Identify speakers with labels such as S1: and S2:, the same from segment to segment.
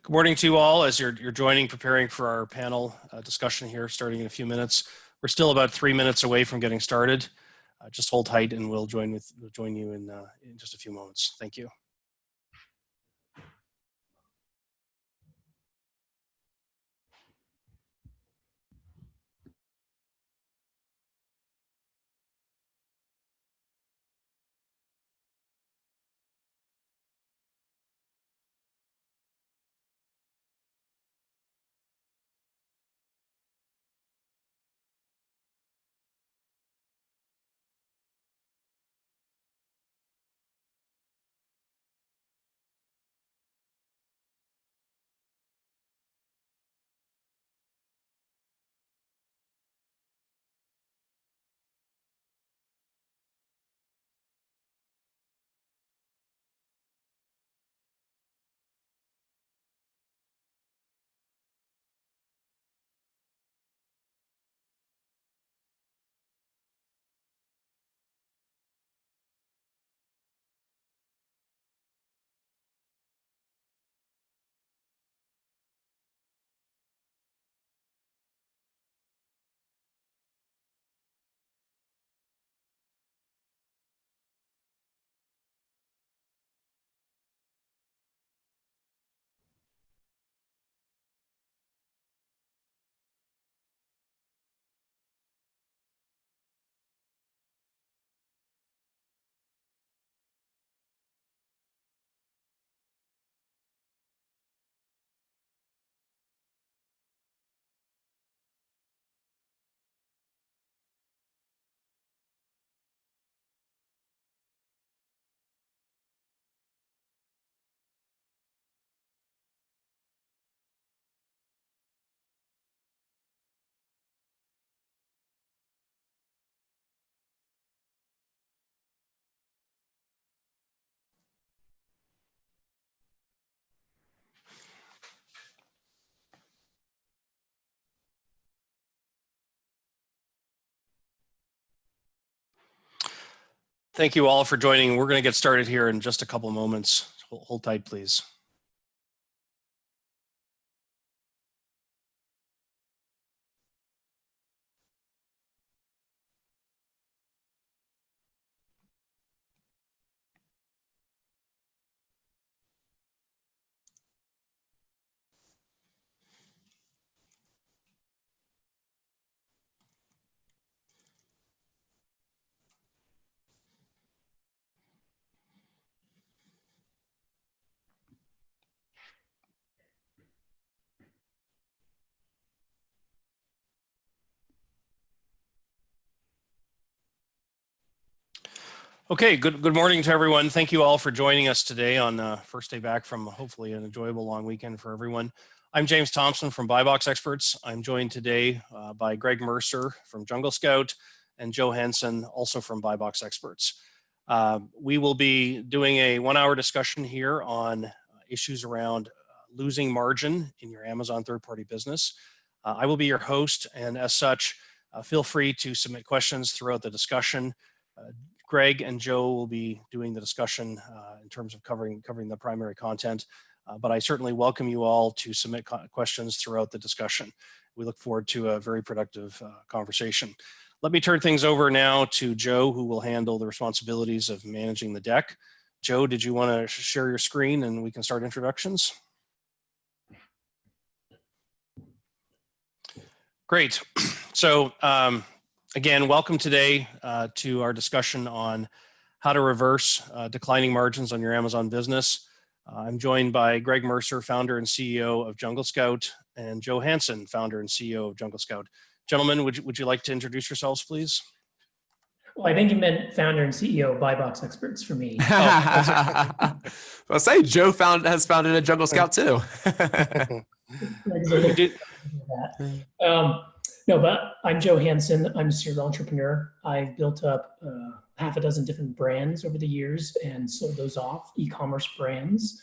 S1: Good morning to you all as you're joining, preparing for our panel discussion here starting in a few minutes. We're still about 3 minutes away from getting started. Just hold tight and we'll join you in just a few moments. Thank you. Thank you all for joining. We're going to get started here in just a couple moments. Hold tight, please. Okay, good morning to everyone. Thank you all for joining us today on first day back from hopefully an enjoyable long weekend for everyone. I'm James Thompson from BuyBox Experts. I'm joined today by Greg Mercer from Jungle Scout and Joe Hansen, also from BuyBox Experts. We will be doing a 1-hour discussion here on issues around losing margin in your Amazon third-party business. I will be your host, and as such, feel free to submit questions throughout the discussion. Greg and Joe will be doing the discussion in terms of covering the primary content, but I certainly welcome you all to submit questions throughout the discussion. We look forward to a very productive conversation. Let me turn things over now to Joe, who will handle the responsibilities of managing the deck. Joe, did you want to share your screen and we can start introductions? Great. So, again, welcome today to our discussion on how to reverse declining margins on your Amazon business. I'm joined by Greg Mercer, founder and CEO of Jungle Scout, and Joe Hansen, founder and CEO of Jungle Scout. Gentlemen, would you like to introduce yourselves, please?
S2: Well, I think you meant founder and CEO of BuyBox Experts for me.
S3: I'll say Joe has founded a Jungle Scout too.
S2: No, but I'm Joe Hansen. I'm a serial entrepreneur. I've built up half a dozen different brands over the years and sold those off, e-commerce brands.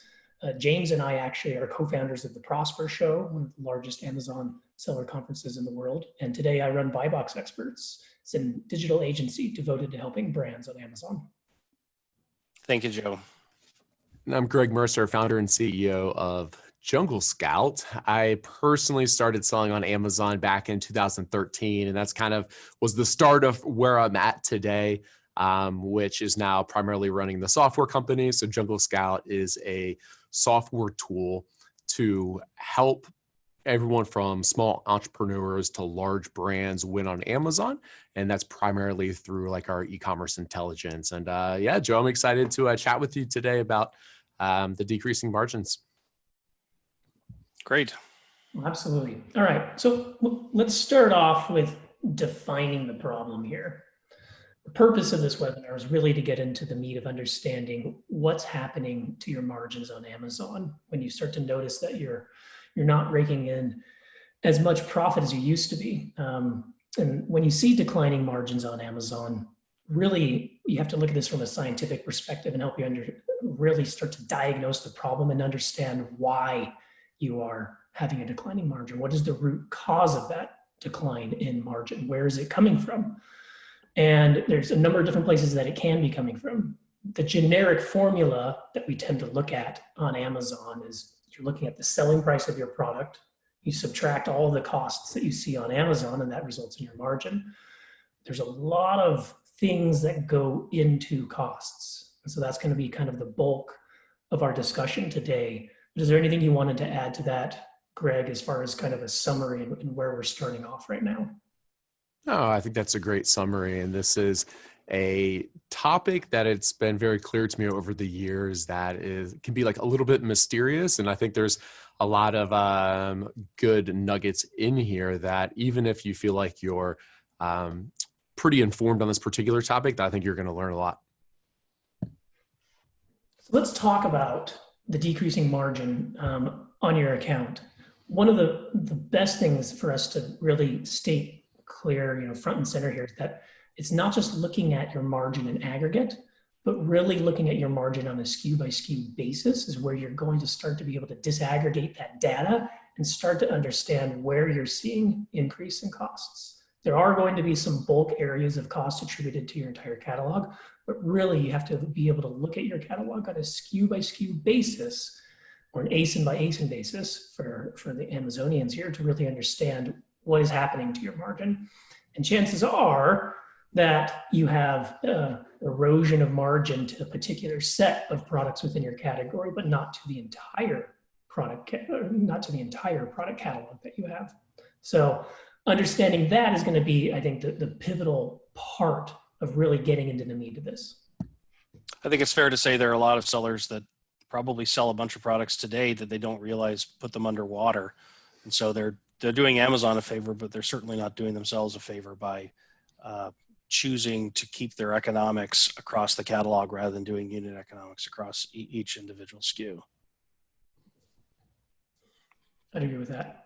S2: James and I actually are co-founders of the Prosper Show, one of the largest Amazon seller conferences in the world. And today I run BuyBox Experts. It's a digital agency devoted to helping brands on Amazon.
S1: Thank you, Joe.
S3: And I'm Greg Mercer, founder and CEO of Jungle Scout. I personally started selling on Amazon back in 2013, and that's kind of was the start of where I'm at today, which is now primarily running the software company. So Jungle Scout is a software tool to help everyone from small entrepreneurs to large brands win on Amazon. And that's primarily through like our e-commerce intelligence. And yeah, Joe, I'm excited to chat with you today about the decreasing margins.
S1: Great.
S2: Absolutely. All right. So let's start off with defining the problem here. The purpose of this webinar is really to get into the meat of understanding what's happening to your margins on Amazon when you start to notice that you're not raking in as much profit as you used to be. And when you see declining margins on Amazon, really you have to look at this from a scientific perspective and help you really start to diagnose the problem and understand why you are having a declining margin. What is the root cause of that decline in margin? Where is it coming from? And there's a number of different places that it can be coming from. The generic formula that we tend to look at on Amazon is you're looking at the selling price of your product. You subtract all the costs that you see on Amazon, and that results in your margin. There's a lot of things that go into costs. And so that's going to be kind of the bulk of our discussion today. But is there anything you wanted to add to that, Greg, as far as kind of a summary and where we're starting off right now?
S3: No, I think that's a great summary. And this is a topic that it's been very clear to me over the years that can be like a little bit mysterious. And I think there's a lot of good nuggets in here that even if you feel like you're pretty informed on this particular topic, I think you're going to learn a lot.
S2: So let's talk about the decreasing margin on your account. One of the best things for us to really state clear, front and center here is that it's not just looking at your margin in aggregate, but really looking at your margin on a SKU by SKU basis is where you're going to start to be able to disaggregate that data and start to understand where you're seeing increase in costs. There are going to be some bulk areas of cost attributed to your entire catalog, but really you have to be able to look at your catalog on a SKU by SKU basis or an ASIN by ASIN basis for the Amazonians here to really understand what is happening to your margin. And chances are that you have erosion of margin to a particular set of products within your category, but not to the entire product catalog that you have. So understanding that is going to be, I think, the pivotal part of really getting into the meat of this.
S1: I think it's fair to say there are a lot of sellers that probably sell a bunch of products today that they don't realize put them underwater. And so they're doing Amazon a favor, but they're certainly not doing themselves a favor by choosing to keep their economics across the catalog rather than doing unit economics across each individual SKU.
S2: I'd agree with that.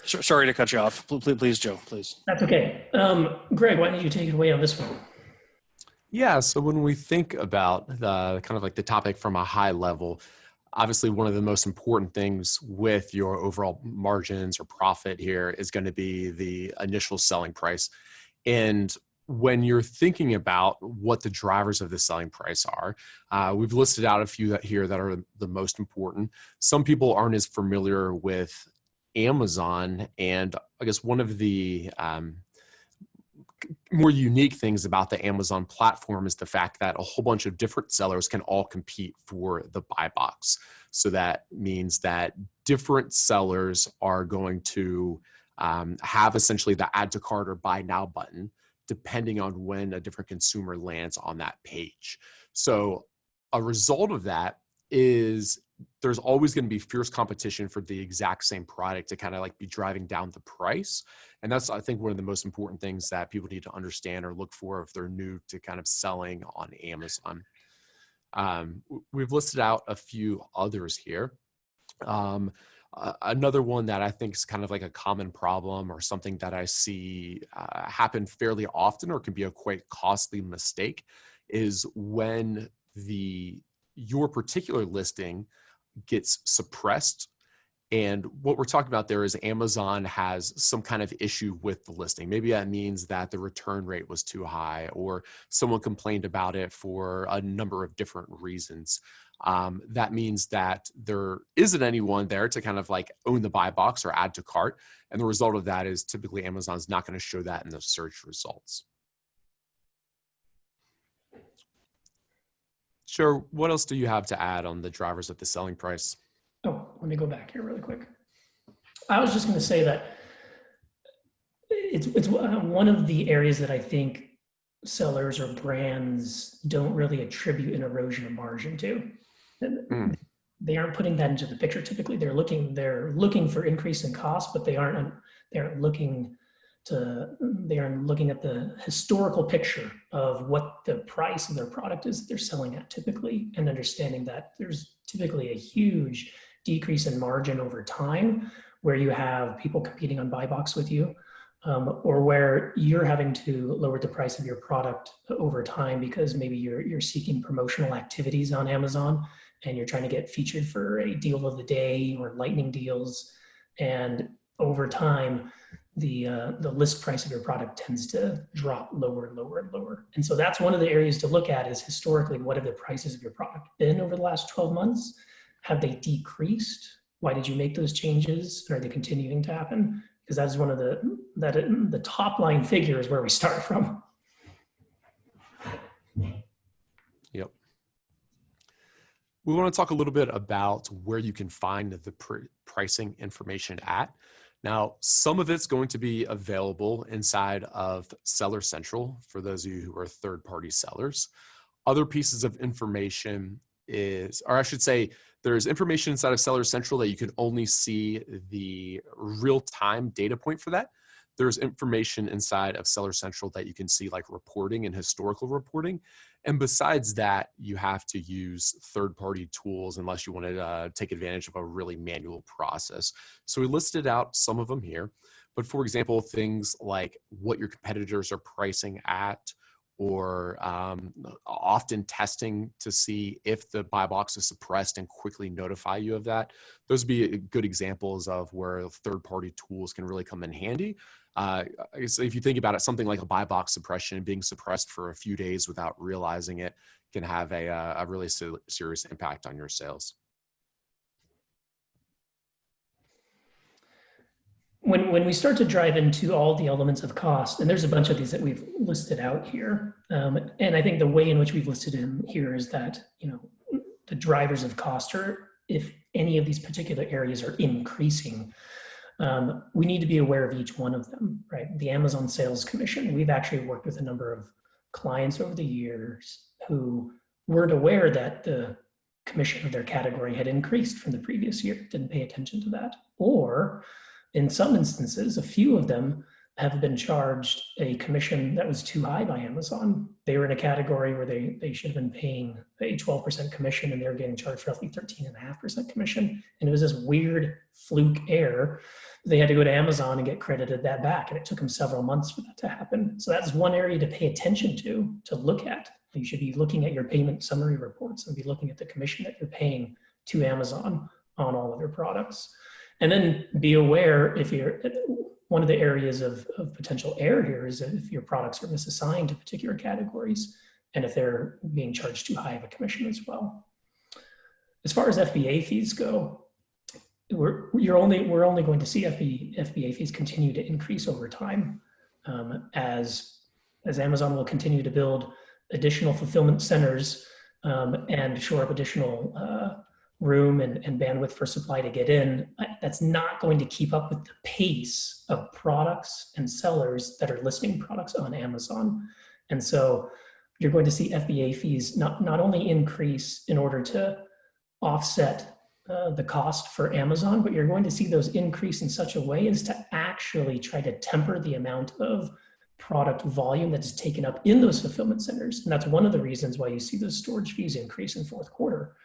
S1: Sorry to cut you off. Please, Joe, please.
S2: That's okay. Greg, why don't you take it away on this one?
S3: Yeah, so when we think about the kind of like the topic from a high level, obviously one of the most important things with your overall margins or profit here is going to be the initial selling price. And when you're thinking about what the drivers of the selling price are, we've listed out a few here that are the most important. Some people aren't as familiar with Amazon, and I guess one of the more unique things about the Amazon platform is the fact that a whole bunch of different sellers can all compete for the buy box. So that means that different sellers are going to have essentially the add to cart or buy now button, depending on when a different consumer lands on that page. So a result of that is there's always going to be fierce competition for the exact same product to kind of like be driving down the price. And that's, I think, one of the most important things that people need to understand or look for if they're new to kind of selling on Amazon. We've listed out a few others here. Another one that I think is kind of like a common problem or something that I see happen fairly often or can be a quite costly mistake is when your particular listing gets suppressed And what we're talking about there is Amazon has some kind of issue with the listing. Maybe that means that the return rate was too high, or someone complained about it for a number of different reasons. That means that there isn't anyone there to kind of like own the buy box or add to cart. And the result of that is typically Amazon's not going to show that in the search results. Sure. What else do you have to add on the drivers of the selling price?
S2: Oh, let me go back here really quick. I was just going to say that it's one of the areas that I think sellers or brands don't really attribute an erosion of margin to. They aren't putting that into the picture. Typically, they're looking for increase in cost, but they aren't looking at the historical picture of what the price of their product is that they're selling at typically, and understanding that there's typically a huge decrease in margin over time where you have people competing on buy box with you, or where you're having to lower the price of your product over time because maybe you're seeking promotional activities on Amazon and you're trying to get featured for a deal of the day or lightning deals. And over time, the list price of your product tends to drop lower and lower and lower. And so that's one of the areas to look at is historically, what have the prices of your product been over the last 12 months? Have they decreased? Why did you make those changes? Are they continuing to happen? Because that's one of the top line figures where we start from.
S3: Yep. We want to talk a little bit about where you can find the pricing information at. Now, some of it's going to be available inside of Seller Central for those of you who are third-party sellers. Other pieces of information there's information inside of Seller Central that you can only see the real-time data point for that. There's information inside of Seller Central that you can see like reporting and historical reporting. And besides that, you have to use third-party tools unless you want to take advantage of a really manual process. So we listed out some of them here. But for example, things like what your competitors are pricing at, or often testing to see if the buy box is suppressed and quickly notify you of that. Those would be good examples of where third-party tools can really come in handy. So if you think about it, something like a buy box suppression being suppressed for a few days without realizing it can have a really serious impact on your sales.
S2: When we start to drive into all the elements of cost, and there's a bunch of these that we've listed out here, and I think the way in which we've listed in here is that, the drivers of cost, or if any of these particular areas are increasing, we need to be aware of each one of them, right? The Amazon sales commission, we've actually worked with a number of clients over the years who weren't aware that the commission of their category had increased from the previous year, didn't pay attention to that. Or in some instances, a few of them have been charged a commission that was too high by Amazon. They were in a category where they should have been paying a 12% commission, and they were getting charged roughly 13.5% commission. And it was this weird fluke error. They had to go to Amazon and get credited that back, and it took them several months for that to happen. So that's one area to pay attention to look at. You should be looking at your payment summary reports and be looking at the commission that you're paying to Amazon on all of your products. And then be aware if you're, one of the areas of potential error here is if your products are misassigned to particular categories and if they're being charged too high of a commission as well. As far as FBA fees go, we're only going to see FBA fees continue to increase over time as Amazon will continue to build additional fulfillment centers and shore up additional room and bandwidth for supply to get in. That's not going to keep up with the pace of products and sellers that are listing products on Amazon. And so you're going to see FBA fees not only increase in order to offset the cost for Amazon, but you're going to see those increase in such a way as to actually try to temper the amount of product volume that is taken up in those fulfillment centers. And that's one of the reasons why you see those storage fees increase in fourth quarter.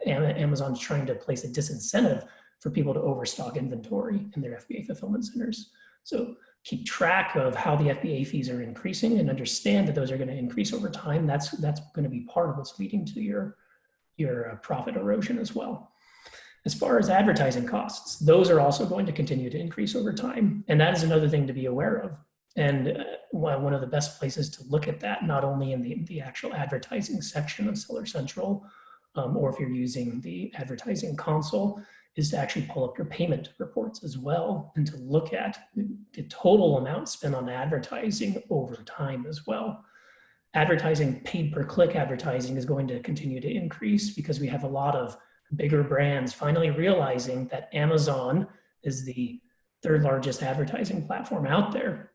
S2: Amazon's trying to place a disincentive for people to overstock inventory in their FBA fulfillment centers. So keep track of how the FBA fees are increasing and understand that those are going to increase over time. That's going to be part of what's leading to your profit erosion as well. As far as advertising costs, those are also going to continue to increase over time. And that is another thing to be aware of. And one of the best places to look at that, not only in the actual advertising section of Seller Central, or if you're using the advertising console, is to actually pull up your payment reports as well and to look at the total amount spent on advertising over time as well. Advertising, paid per click advertising, is going to continue to increase because we have a lot of bigger brands finally realizing that Amazon is the third largest advertising platform out there,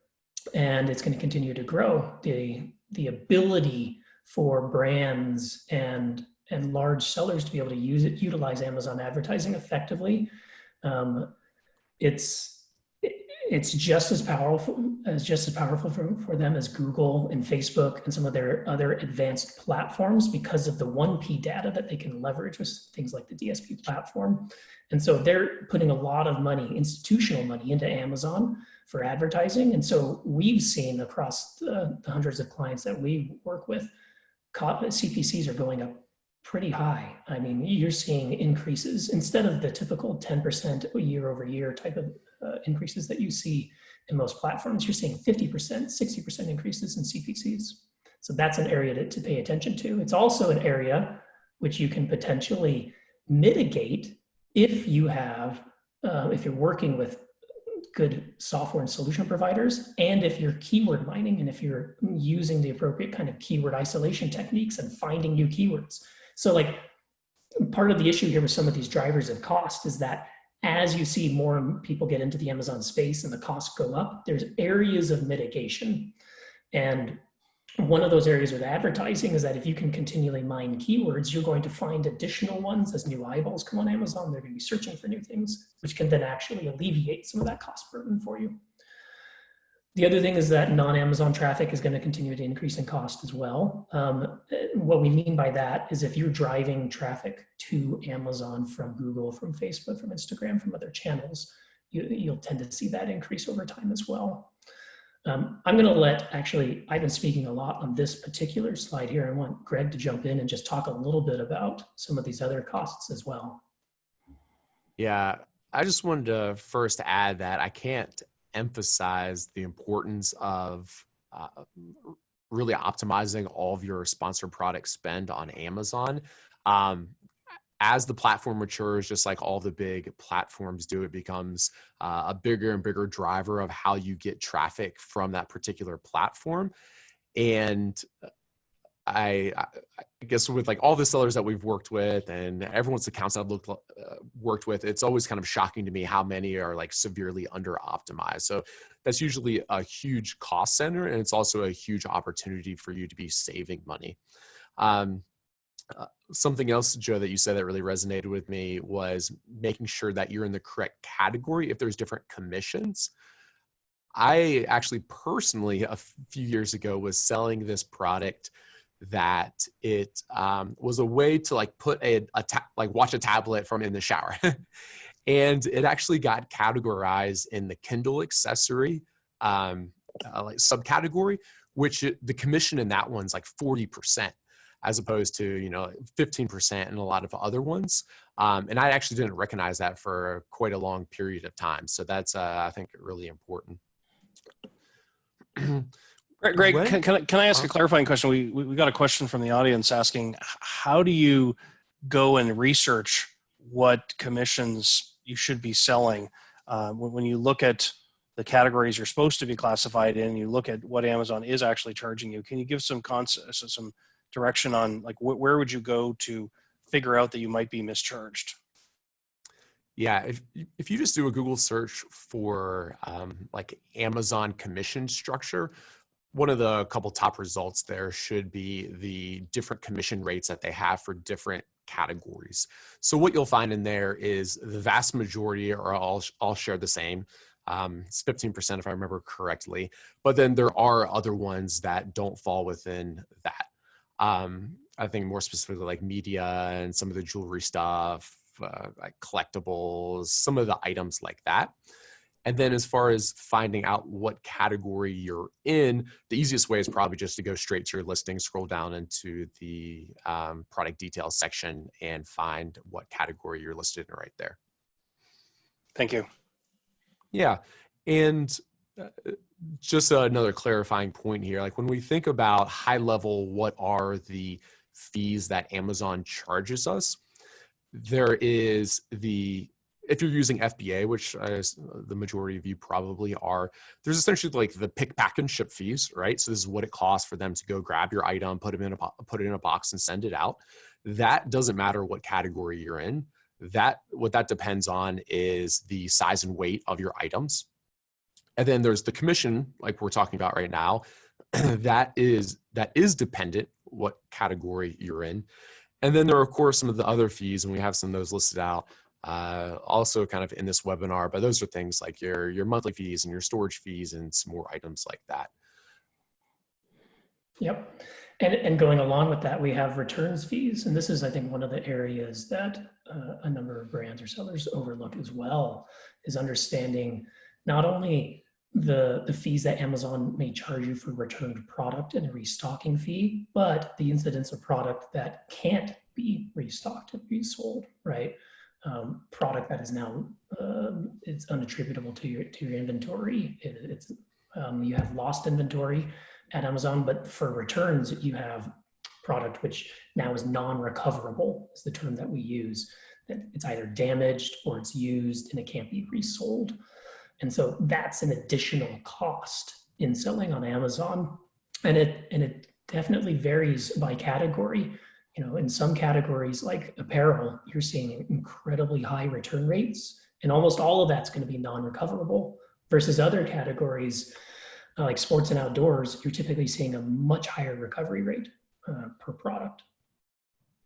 S2: and it's going to continue to grow. The ability for brands and large sellers to be able to utilize Amazon advertising effectively, it's just as powerful for them as Google and Facebook and some of their other advanced platforms because of the 1P data that they can leverage with things like the DSP platform. And so they're putting a lot of money, institutional money, into Amazon for advertising. And so we've seen across the hundreds of clients that we work with, CPCs are going up pretty high. I mean, you're seeing increases instead of the typical 10% year over year type of increases that you see in most platforms. You're seeing 50%, 60% increases in CPCs. So that's an area to pay attention to. It's also an area which you can potentially mitigate if you have, if you're working with good software and solution providers, and if you're keyword mining, and if you're using the appropriate kind of keyword isolation techniques and finding new keywords. So like part of the issue here with some of these drivers of cost is that as you see more people get into the Amazon space and the costs go up, there's areas of mitigation. And one of those areas with advertising is that if you can continually mine keywords, you're going to find additional ones as new eyeballs come on Amazon. They're going to be searching for new things, which can then actually alleviate some of that cost burden for you. The other thing is that non-Amazon traffic is going to continue to increase in cost as well. What we mean by that is if you're driving traffic to Amazon from Google, from Facebook, from Instagram, from other channels, you'll tend to see that increase over time as well. I'm going to I've been speaking a lot on this particular slide here. I want Greg to jump in and just talk a little bit about some of these other costs as well.
S3: Yeah, I just wanted to first add that I can't emphasize the importance of really optimizing all of your sponsored product spend on Amazon. As the platform matures, just like all the big platforms do, it becomes a bigger and bigger driver of how you get traffic from that particular platform. And I guess with like all the sellers that we've worked with and everyone's accounts that I've worked with, it's always kind of shocking to me how many are like severely under optimized. So that's usually a huge cost center, and it's also a huge opportunity for you to be saving money. Something else, Joe, that you said that really resonated with me was making sure that you're in the correct category if there's different commissions. I actually personally, a few years ago, was selling this product that it was a way to like put watch a tablet from in the shower. And it actually got categorized in the Kindle accessory like subcategory, which the commission in that one's like 40%, as opposed to 15% in a lot of other ones. And I actually didn't recognize that for quite a long period of time. So that's I think really important.
S1: Greg, can I ask a clarifying question? We got a question from the audience asking, how do you go and research what commissions you should be selling? When you look at the categories you're supposed to be classified in, you look at what Amazon is actually charging you. Can you give some direction on like where would you go to figure out that you might be mischarged?
S3: Yeah, if you just do a Google search for like Amazon commission structure, one of the couple top results there should be the different commission rates that they have for different categories. So what you'll find in there is the vast majority are all share the same. It's 15% if I remember correctly, but then there are other ones that don't fall within that. I think more specifically like media and some of the jewelry stuff, like collectibles, some of the items like that. And then as far as finding out what category you're in, the easiest way is probably just to go straight to your listing, scroll down into the product details section and find what category you're listed in right there.
S1: Thank you.
S3: Yeah. And just another clarifying point here, like when we think about high level, what are the fees that Amazon charges us? There is if you're using FBA, which the majority of you probably are, there's essentially like the pick, pack, and ship fees, right? So this is what it costs for them to go grab your item, put it in a box, and send it out. That doesn't matter what category you're in. What that depends on is the size and weight of your items. And then there's the commission, like we're talking about right now, that is dependent what category you're in. And then there are, of course, some of the other fees, and we have some of those listed out also kind of in this webinar, but those are things like your monthly fees and your storage fees and some more items like that.
S2: Yep. And going along with that, we have returns fees. And this is, I think, one of the areas that a number of brands or sellers overlook as well, is understanding not only the fees that Amazon may charge you for returned product and a restocking fee, but the incidence of product that can't be restocked and resold, right? Product that is now it's unattributable to your inventory. You have lost inventory at Amazon, but for returns you have product which now is non-recoverable, is the term that we use. That it's either damaged or it's used and it can't be resold. And so that's an additional cost in selling on Amazon, and it definitely varies by category. You know, in some categories like apparel, you're seeing incredibly high return rates, and almost all of that's going to be non-recoverable, versus other categories like sports and outdoors, you're typically seeing a much higher recovery rate per product.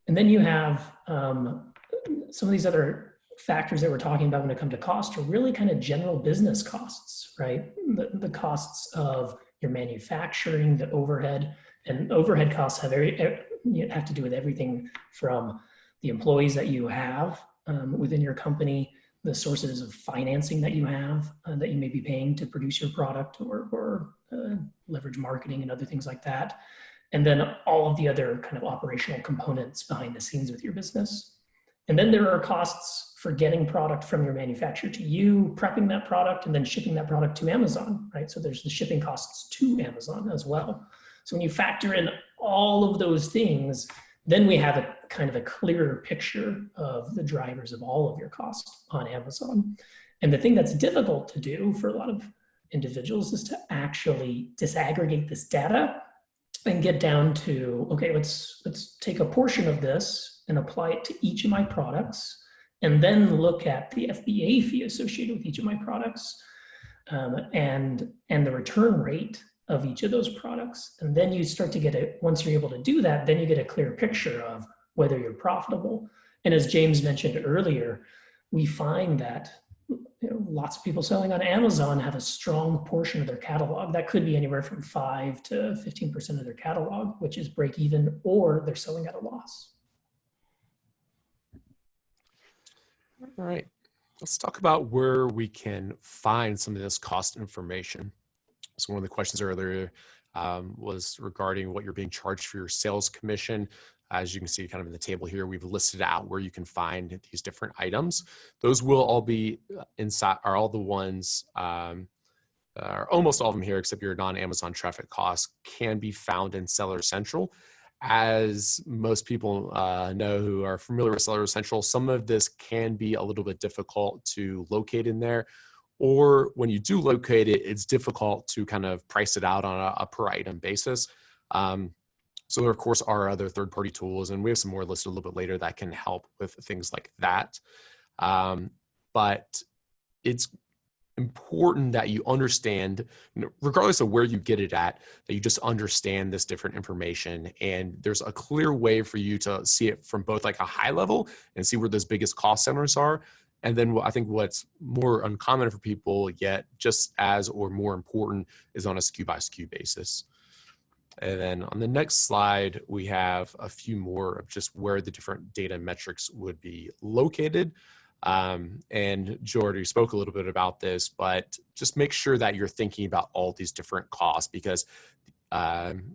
S2: And then you have some of these other factors that we're talking about when it comes to cost are really kind of general business costs, right? The costs of your manufacturing, the overhead, and overhead costs have to do with everything from the employees that you have within your company, the sources of financing that you have that you may be paying to produce your product or leverage marketing and other things like that. And then all of the other kind of operational components behind the scenes with your business. And then there are costs for getting product from your manufacturer to you, prepping that product, and then shipping that product to Amazon, right? So there's the shipping costs to Amazon as well. So when you factor in all of those things, then we have a kind of a clearer picture of the drivers of all of your costs on Amazon. And the thing that's difficult to do for a lot of individuals is to actually disaggregate this data and get down to, okay, let's take a portion of this and apply it to each of my products, and then look at the FBA fee associated with each of my products and the return rate of each of those products. And then you start to get once you're able to do that, then you get a clear picture of whether you're profitable. And as James mentioned earlier, we find that lots of people selling on Amazon have a strong portion of their catalog. That could be anywhere from 5 to 15% of their catalog, which is break even, or they're selling at a loss.
S3: All right, let's talk about where we can find some of this cost information. So one of the questions earlier was regarding what you're being charged for your sales commission. As you can see kind of in the table here, we've listed out where you can find these different items. Those will all be inside, are all the ones, are almost all of them here, except your non-Amazon traffic costs can be found in Seller Central. As most people know who are familiar with Seller Central, some of this can be a little bit difficult to locate in there. Or when you do locate it, it's difficult to kind of price it out on a per item basis. So there, of course, are other third-party tools, and we have some more listed a little bit later that can help with things like that. But it's important that you understand, regardless of where you get it at, that you just understand this different information. And there's a clear way for you to see it from both like a high level and see where those biggest cost centers are. And then I think what's more uncommon for people, yet just as or more important, is on a SKU by SKU basis. And then on the next slide, we have a few more of just where the different data metrics would be located. And Jordan, you spoke a little bit about this, but just make sure that you're thinking about all these different costs, because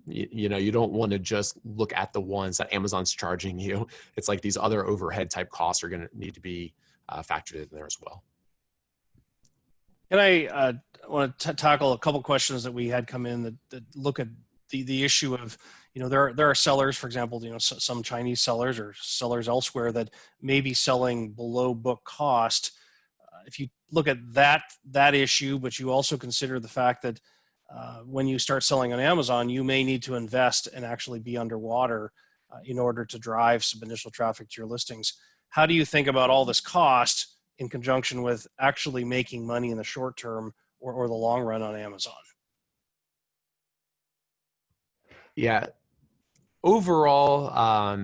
S3: you don't want to just look at the ones that Amazon's charging you. It's like these other overhead type costs are going to need to be factored in there as well.
S1: And I want to tackle a couple questions that we had come in that look at the issue of, there are sellers, for example, some Chinese sellers or sellers elsewhere that may be selling below book cost. If you look at that issue, but you also consider the fact that when you start selling on Amazon, you may need to invest and actually be underwater in order to drive some initial traffic to your listings. How do you think about all this cost in conjunction with actually making money in the short term or the long run on Amazon?
S3: Yeah. Overall,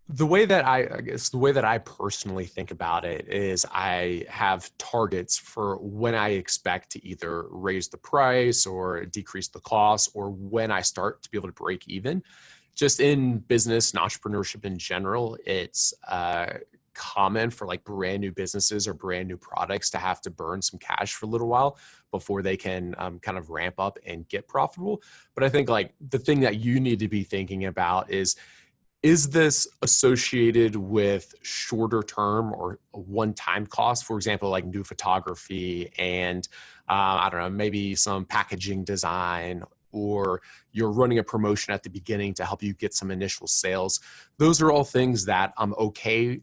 S3: the way that I personally think about it is I have targets for when I expect to either raise the price or decrease the cost, or when I start to be able to break even. Just in business and entrepreneurship in general, it's common for like brand new businesses or brand new products to have to burn some cash for a little while before they can kind of ramp up and get profitable. But I think like the thing that you need to be thinking about is this associated with shorter term or a one-time cost? For example, like new photography and I don't know, maybe some packaging design, or you're running a promotion at the beginning to help you get some initial sales. Those are all things that I'm okay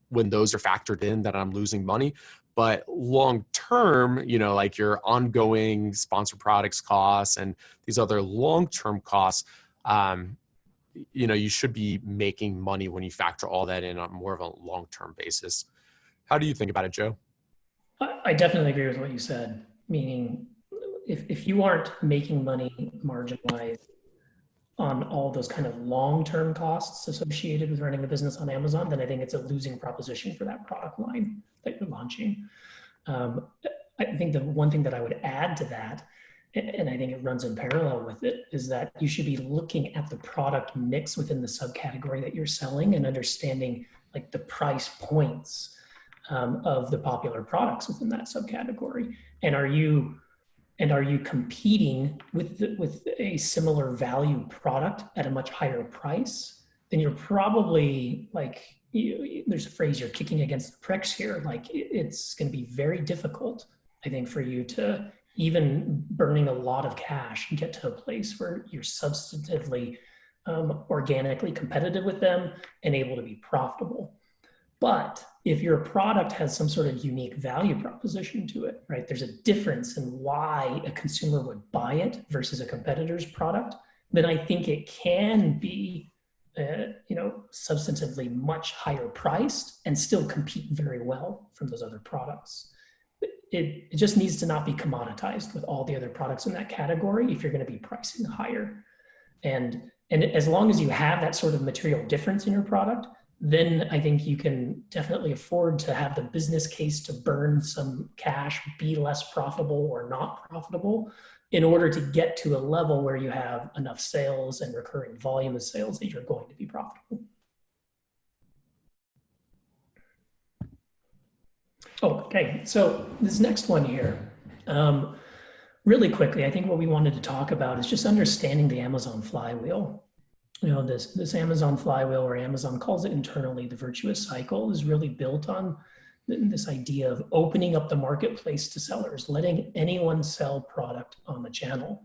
S3: when those are factored in, that I'm losing money. But long term, like your ongoing sponsor products costs and these other long-term costs, you should be making money when you factor all that in on more of a long-term basis. How do you think about it, Joe?
S2: I definitely agree with what you said, meaning if you aren't making money margin-wise on all those kind of long-term costs associated with running a business on Amazon, then I think it's a losing proposition for that product line that you're launching. I think the one thing that I would add to that, and I think it runs in parallel with it, is that you should be looking at the product mix within the subcategory that you're selling and understanding like the price points of the popular products within that subcategory. And are you competing with a similar value product at a much higher price? Then you're probably like, there's a phrase, you're kicking against the pricks here. Like it's going to be very difficult, I think, for you to even burning a lot of cash and get to a place where you're substantively, organically competitive with them and able to be profitable. But if your product has some sort of unique value proposition to it, right? There's a difference in why a consumer would buy it versus a competitor's product, then I think it can be, substantively much higher priced and still compete very well from those other products. It just needs to not be commoditized with all the other products in that category if you're going to be pricing higher. And as long as you have that sort of material difference in your product, then I think you can definitely afford to have the business case to burn some cash, be less profitable or not profitable, in order to get to a level where you have enough sales and recurring volume of sales that you're going to be profitable. Okay, so this next one here, really quickly, I think what we wanted to talk about is just understanding the Amazon flywheel. This Amazon flywheel, or Amazon calls it internally the virtuous cycle, is really built on this idea of opening up the marketplace to sellers, letting anyone sell product on the channel,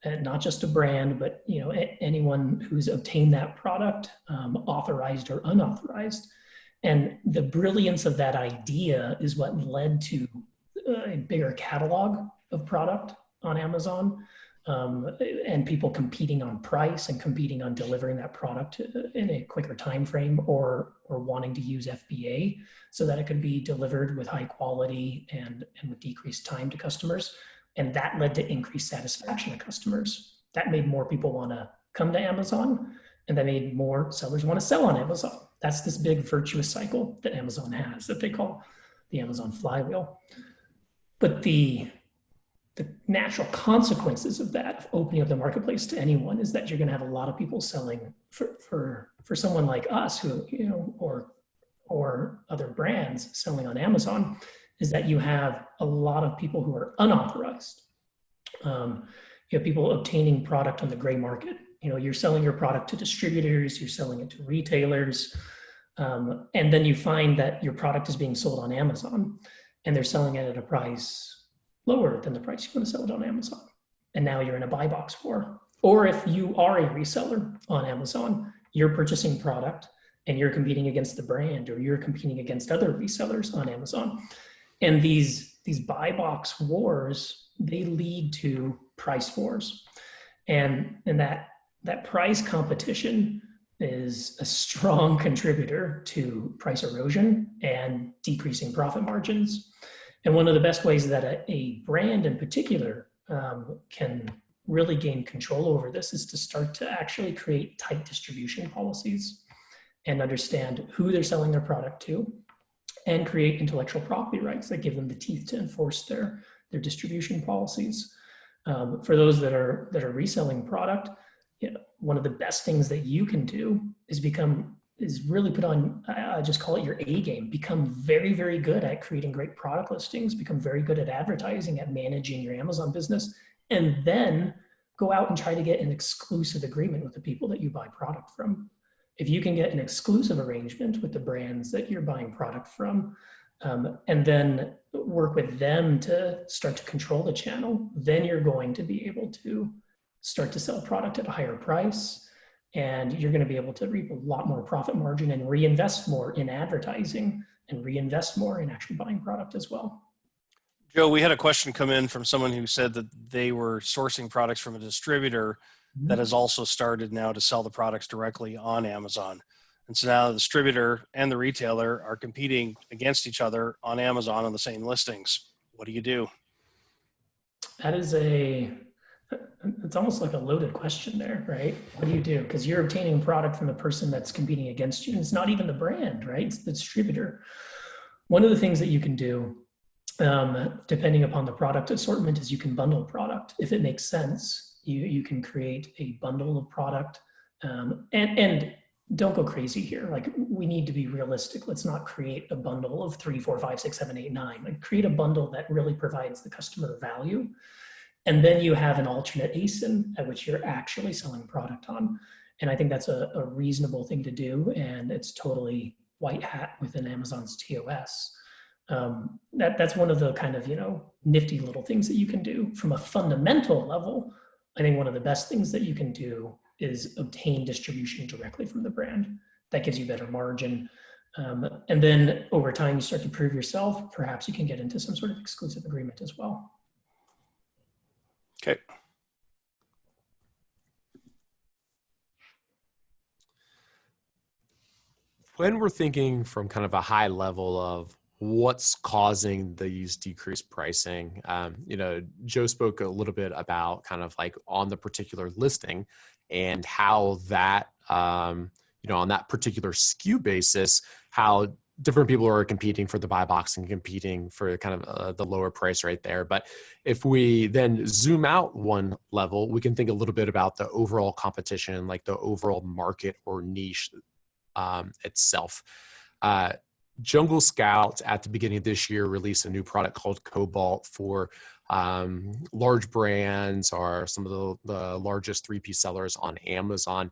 S2: and not just a brand, but anyone who's obtained that product, authorized or unauthorized. And the brilliance of that idea is what led to a bigger catalog of product on Amazon. And people competing on price and competing on delivering that product in a quicker time frame, or wanting to use FBA so that it could be delivered with high quality and with decreased time to customers. And that led to increased satisfaction of customers. That made more people want to come to Amazon, and that made more sellers want to sell on Amazon. That's this big virtuous cycle that Amazon has, that they call the Amazon flywheel. But the the natural consequences of that, of opening up the marketplace to anyone, is that you're going to have a lot of people selling for someone like us, who, or other brands selling on Amazon, is that you have a lot of people who are unauthorized. You have people obtaining product on the gray market. You're selling your product to distributors, you're selling it to retailers, and then you find that your product is being sold on Amazon, and they're selling it at a price lower than the price you want to sell it on Amazon. And now you're in a buy box war. Or if you are a reseller on Amazon, you're purchasing product and you're competing against the brand, or you're competing against other resellers on Amazon. And these buy box wars, they lead to price wars. And that price competition is a strong contributor to price erosion and decreasing profit margins. And one of the best ways that a brand in particular can really gain control over this is to start to actually create tight distribution policies and understand who they're selling their product to, and create intellectual property rights that give them the teeth to enforce their distribution policies. For those that are reselling product, one of the best things that you can do is really put on, just call it your A game. Become very, very good at creating great product listings, become very good at advertising, at managing your Amazon business, and then go out and try to get an exclusive agreement with the people that you buy product from. If you can get an exclusive arrangement with the brands that you're buying product from, and then work with them to start to control the channel, then you're going to be able to start to sell product at a higher price, and you're going to be able to reap a lot more profit margin and reinvest more in advertising and reinvest more in actually buying product as well.
S1: Joe, we had a question come in from someone who said that they were sourcing products from a distributor that has also started now to sell the products directly on Amazon. And so now the distributor and the retailer are competing against each other on Amazon on the same listings. What do you do?
S2: It's almost like a loaded question there, right? What do you do? Because you're obtaining product from the person that's competing against you, and it's not even the brand, right? It's the distributor. One of the things that you can do, depending upon the product assortment, is you can bundle product. If it makes sense, you can create a bundle of product, and don't go crazy here. Like, we need to be realistic. Let's not create a bundle of 3, 4, 5, 6, 7, 8, 9. Like, create a bundle that really provides the customer value. And then you have an alternate ASIN at which you're actually selling product on. And I think that's a reasonable thing to do. And it's totally white hat within Amazon's TOS. That's one of the kind of, nifty little things that you can do. From a fundamental level, I think one of the best things that you can do is obtain distribution directly from the brand. That gives you better margin. And then over time, you start to prove yourself. Perhaps you can get into some sort of exclusive agreement as well.
S1: Okay.
S3: When we're thinking from kind of a high level of what's causing these decreased pricing, Joe spoke a little bit about kind of like on the particular listing and how that, on that particular SKU basis, how different people are competing for the buy box and competing for kind of the lower price right there. But if we then zoom out one level, we can think a little bit about the overall competition, like the overall market or niche itself. Jungle Scout at the beginning of this year released a new product called Cobalt for large brands, or some of the largest 3P sellers on Amazon.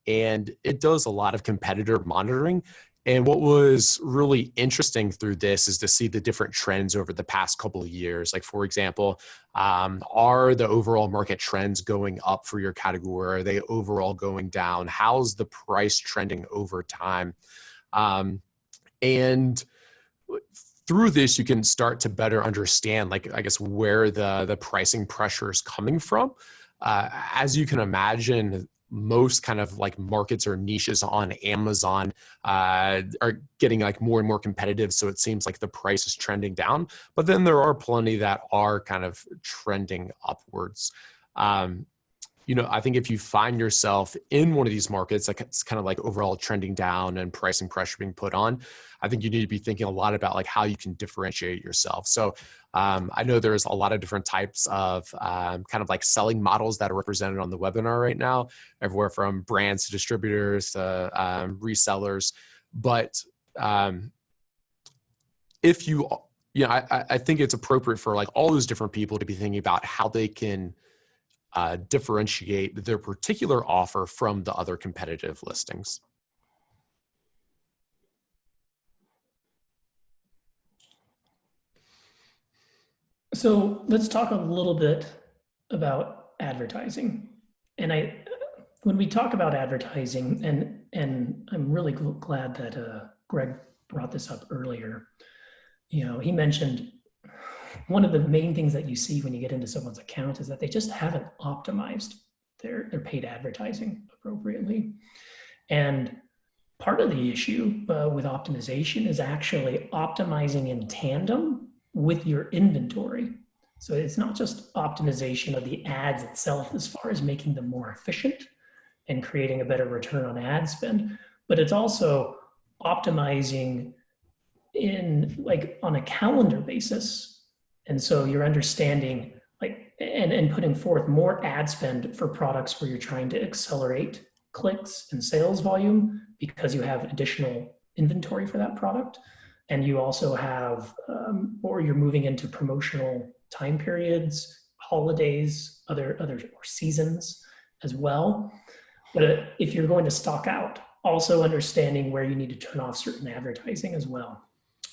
S3: And it does a lot of competitor monitoring. And what was really interesting through this is to see the different trends over the past couple of years. Like, for example, are the overall market trends going up for your category? Are they overall going down? How's the price trending over time? And through this, you can start to better understand, like, I guess, where the pricing pressure is coming from. As you can imagine, most kind of like markets or niches on Amazon are getting like more and more competitive. So it seems like the price is trending down, but then there are plenty that are kind of trending upwards. I think if you find yourself in one of these markets, like it's kind of like overall trending down and pricing pressure being put on, I think you need to be thinking a lot about like how you can differentiate yourself. So I know there's a lot of different types of kind of like selling models that are represented on the webinar right now, everywhere from brands to distributors to resellers. But if you, I think it's appropriate for like all those different people to be thinking about how they can differentiate their particular offer from the other competitive listings.
S2: So let's talk a little bit about advertising. And when we talk about advertising, and I'm really glad that Greg brought this up earlier. He mentioned one of the main things that you see when you get into someone's account is that they just haven't optimized their paid advertising appropriately. And part of the issue with optimization is actually optimizing in tandem with your inventory. So it's not just optimization of the ads itself as far as making them more efficient and creating a better return on ad spend, but it's also optimizing in like on a calendar basis. And so you're understanding like and putting forth more ad spend for products where you're trying to accelerate clicks and sales volume because you have additional inventory for that product. And you also have, or you're moving into promotional time periods, holidays, other or seasons as well. But if you're going to stock out, also understanding where you need to turn off certain advertising as well.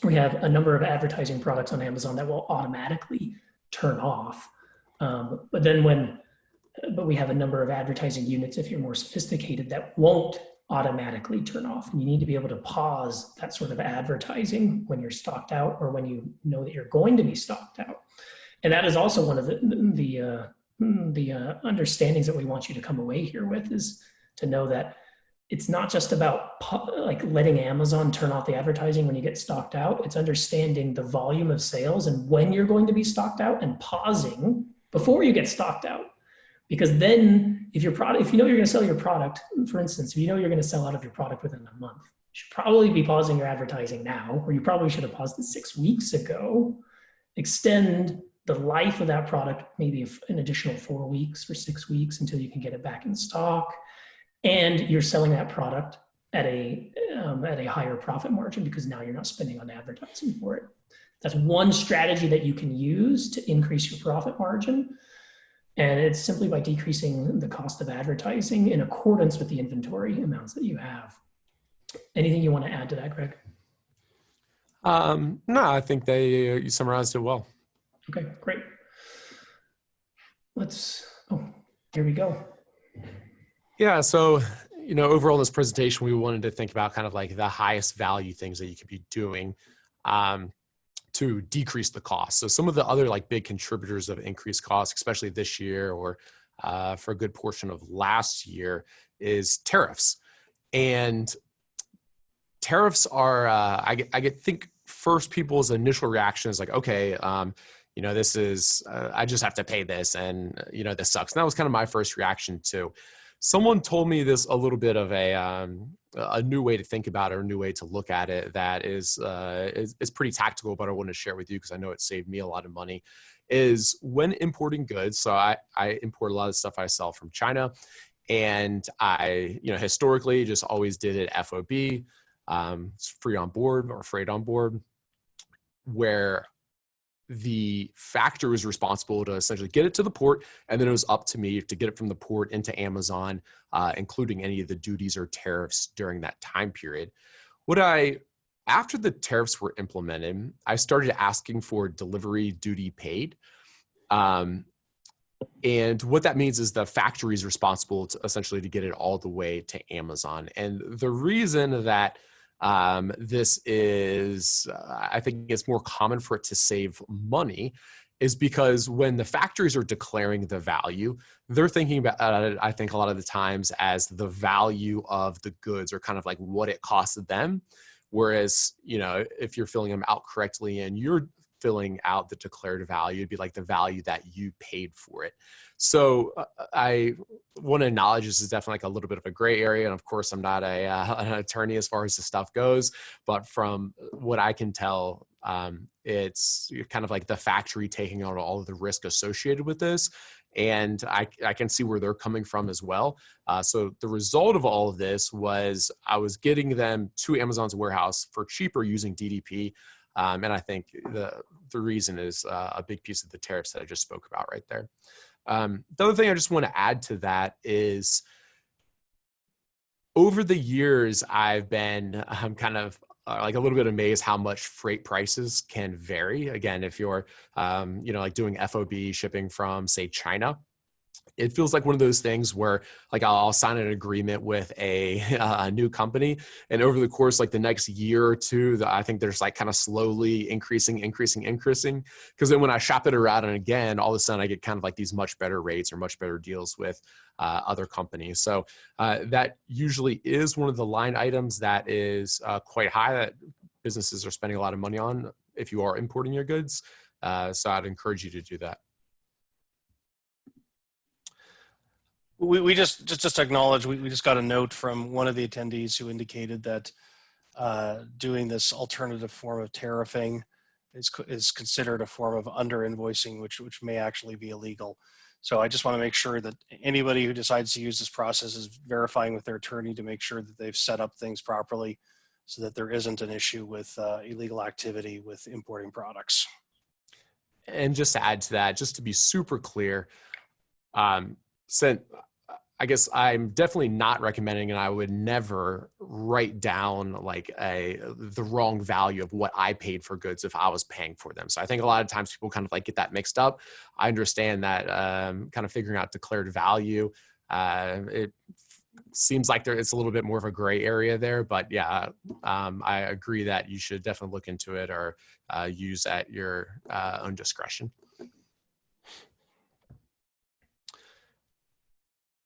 S2: We have a number of advertising products on Amazon that will automatically turn off. But we have a number of advertising units, if you're more sophisticated, that won't automatically turn off. And you need to be able to pause that sort of advertising when you're stocked out or when you know that you're going to be stocked out. And that is also one of the understandings that we want you to come away here with, is to know that it's not just about like letting Amazon turn off the advertising when you get stocked out. It's understanding the volume of sales and when you're going to be stocked out and pausing before you get stocked out. Because then if you know you're going to sell your product, for instance, if you know you're going to sell out of your product within a month, you should probably be pausing your advertising now, or you probably should have paused it 6 weeks ago. Extend the life of that product, maybe an additional 4 weeks or 6 weeks until you can get it back in stock. And you're selling that product at a higher profit margin because now you're not spending on advertising for it. That's one strategy that you can use to increase your profit margin. And it's simply by decreasing the cost of advertising in accordance with the inventory amounts that you have. Anything you want to add to that, Greg?
S3: No, I think you summarized it well.
S2: Okay, great. Here we go.
S3: Yeah, so, overall in this presentation, we wanted to think about kind of like the highest value things that you could be doing to decrease the cost. So some of the other like big contributors of increased costs, especially this year or for a good portion of last year, is tariffs. And tariffs are, I think first people's initial reaction is like, okay, this is, I just have to pay this and, this sucks. And that was kind of my first reaction too. Someone told me this a little bit of a new way to think about it, or a new way to look at it that is pretty tactical, but I want to share with you because I know it saved me a lot of money, is when importing goods. So I import a lot of stuff I sell from China, and I, historically just always did it FOB, it's free on board or freight on board, where the factor is responsible to essentially get it to the port, and then it was up to me to get it from the port into Amazon, including any of the duties or tariffs during that time period. After the tariffs were implemented, I started asking for delivery duty paid. And what that means is the factory is responsible essentially to get it all the way to Amazon. And the reason that this is, I think it's more common for it to save money, is because when the factories are declaring the value, they're thinking about it, I think a lot of the times, as the value of the goods, or kind of like what it costs them. Whereas, if you're filling them out correctly and you're filling out the declared value. It'd be like the value that you paid for it. So I want to acknowledge this is definitely like a little bit of a gray area. And of course, I'm not an attorney as far as the stuff goes, but from what I can tell, it's kind of like the factory taking on all of the risk associated with this. And I can see where they're coming from as well. So the result of all of this was I was getting them to Amazon's warehouse for cheaper using DDP. And I think the reason is a big piece of the tariffs that I just spoke about right there. The other thing I just want to add to that is over the years, I've been kind of like a little bit amazed how much freight prices can vary. Again, if you're, like doing FOB shipping from, say, China, it feels like one of those things where like I'll sign an agreement with a new company, and over the course like the next year or two, I think there's like kind of slowly increasing. Because then when I shop it around and again, all of a sudden I get kind of like these much better rates or much better deals with other companies. So that usually is one of the line items that is quite high that businesses are spending a lot of money on if you are importing your goods. So I'd encourage you to do that.
S1: We just acknowledge we just got a note from one of the attendees who indicated that doing this alternative form of tariffing is considered a form of under invoicing, which may actually be illegal. So I just want to make sure that anybody who decides to use this process is verifying with their attorney to make sure that they've set up things properly so that there isn't an issue with illegal activity with importing products.
S3: And just to add to that, just to be super clear, I guess I'm definitely not recommending, and I would never write down like the wrong value of what I paid for goods if I was paying for them. So I think a lot of times people kind of like get that mixed up. I understand that kind of figuring out declared value, it seems like it's a little bit more of a gray area there, but yeah, I agree that you should definitely look into it or use at your own discretion.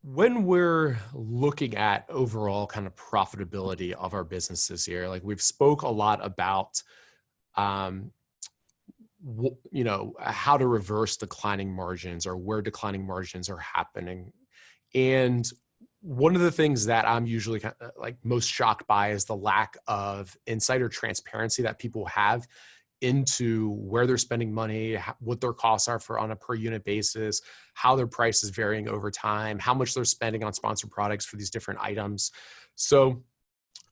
S3: When we're looking at overall kind of profitability of our businesses here, like we've spoke a lot about, how to reverse declining margins or where declining margins are happening. And one of the things that I'm usually kind of like most shocked by is the lack of insight or transparency that people have into where they're spending money, what their costs are on a per unit basis, how their price is varying over time, how much they're spending on sponsored products for these different items. So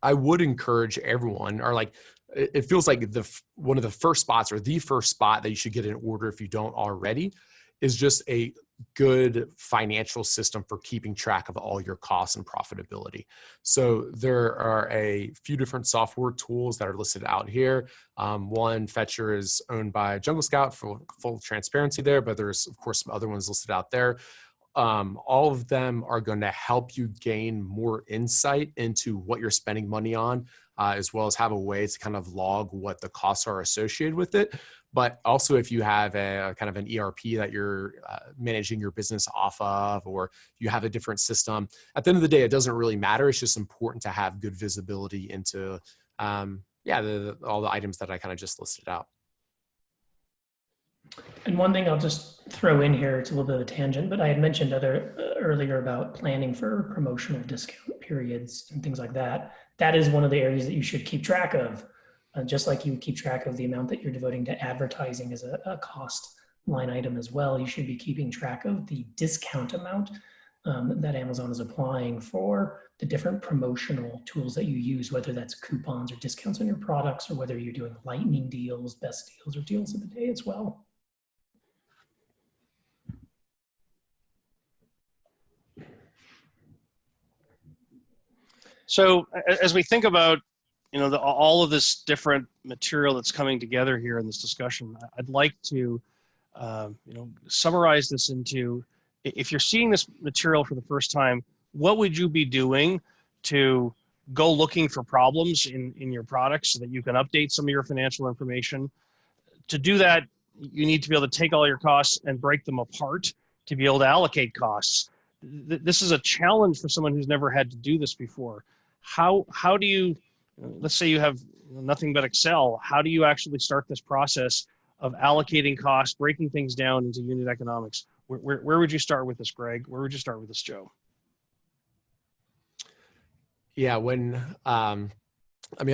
S3: I would encourage everyone, or like, it feels like one of the first spots or the first spot that you should get in order if you don't already is just a good financial system for keeping track of all your costs and profitability. So there are a few different software tools that are listed out here. One, Fetcher, is owned by Jungle Scout for full transparency there, but there's of course some other ones listed out there. All of them are going to help you gain more insight into what you're spending money on, as well as have a way to kind of log what the costs are associated with it. But also if you have a kind of an ERP that you're managing your business off of, or you have a different system, at the end of the day, it doesn't really matter. It's just important to have good visibility into, all the items that I kind of just listed out. And
S2: one thing I'll just throw in here, it's a little bit of a tangent, but I had mentioned earlier about planning for promotional discount periods and things like that. That is one of the areas that you should keep track of. Just like you keep track of the amount that you're devoting to advertising as a cost line item as well, you should be keeping track of the discount amount that Amazon is applying for the different promotional tools that you use, whether that's coupons or discounts on your products, or whether you're doing lightning deals, best deals, or deals of the day as well.
S1: So as we think about all of this different material that's coming together here in this discussion, I'd like to, summarize this into, if you're seeing this material for the first time, what would you be doing to go looking for problems in your products so that you can update some of your financial information? To do that, you need to be able to take all your costs and break them apart to be able to allocate costs. This is a challenge for someone who's never had to do this before. How do you, let's say you have nothing but Excel, how do you actually start this process of allocating costs, breaking things down into unit economics. Where would you start with this, Greg? Where would you start with this, Joe?
S3: Yeah,